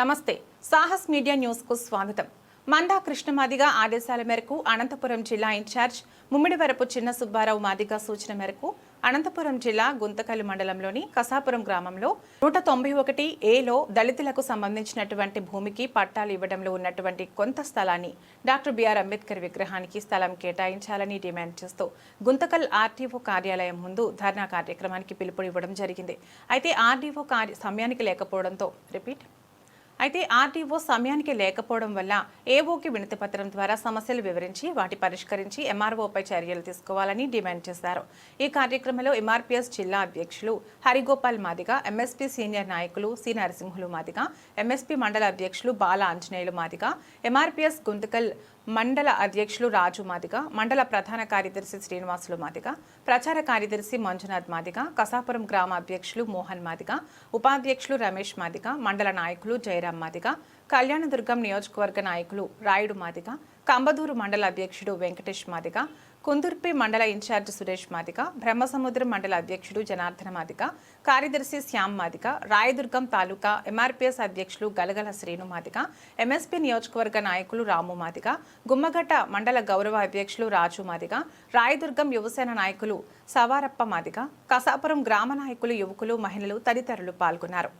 నమస్తే Sahas media news కు స్వాగతం. మండా కృష్ణ మాదిగ ఆదేశాల మేరకు అనంతపురం జిల్లా ఇన్ఛార్జ్ ముమ్మిడివరపు చిన్న సుబ్బారావు మాదిగ సూచన మేరకు అనంతపురం జిల్లా గుంతకల్ మండలంలోని కసాపురం గ్రామంలో 191 ఏలో దళితులకు సంబంధించినటువంటి భూమికి పట్టాలు ఇవ్వడంలో ఉన్నటువంటి కొంత స్థలాన్ని డాక్టర్ బిఆర్ అంబేద్కర్ విగ్రహానికి స్థలం కేటాయించాలని డిమాండ్ చేస్తూ గుంతకల్ ఆర్టీఓ కార్యాలయం ముందు ధర్నా కార్యక్రమానికి పిలుపునివ్వడం జరిగింది. అయితే ఆర్టీఓ సమయానికి లేకపోవడంతో ఆర్టీఓ సమయానికి లేకపోవడం వల్ల ఏఓకి వినతి పత్రం ద్వారా సమస్యలు వివరించి వాటి పరిష్కరించి ఎంఆర్ఓపై చర్యలు తీసుకోవాలని డిమాండ్ చేశారు. ఈ కార్యక్రమంలో ఎంఆర్పీఎస్ జిల్లా అధ్యక్షులు హరిగోపాల్ మాదిగ, ఎంఎస్పీ సీనియర్ నాయకులు సి నరసింహులు మాదిగ, ఎంఎస్పీ మండల అధ్యక్షులు బాల ఆంజనేయులు మాదిగ, ఎంఆర్పీఎస్ గుంతకల్ మండల అధ్యక్షులు రాజు మాదిగ, మండల ప్రధాన కార్యదర్శి శ్రీనివాసులు మాదిగ, ప్రచార కార్యదర్శి మంజునాథ్ మాదిగ, కసాపురం గ్రామ అధ్యక్షులు మోహన్ మాదిగ, ఉపాధ్యక్షులు రమేష్ మాదిగ, మండల నాయకులు జయరాం మాదిగ, కళ్యాణదుర్గం నియోజకవర్గ నాయకులు రాయుడు మాదిగ, కంబదూరు మండల అధ్యక్షుడు వెంకటేష్ మాదిగ, కుందుర్పి మండల ఇన్ఛార్జ్ సురేష్ మాదిగ, బ్రహ్మసముద్రం మండల అధ్యక్షుడు జనార్దన మాదిగ, కార్యదర్శి శ్యామ్ మాదిగ, రాయదుర్గం తాలూకా ఎంఆర్పీఎస్ అధ్యక్షులు గలగల శ్రీను మాదిగ, ఎంఎస్పీ నియోజకవర్గ నాయకులు రాము మాదిగ, గుమ్మగట్ట మండల గౌరవ అధ్యక్షులు రాజు మాదిగ, రాయదుర్గం యువసేన నాయకులు సవారప్ప మాదిగ, కసాపురం గ్రామ నాయకులు, యువకులు, మహిళలు తదితరులు పాల్గొన్నారు.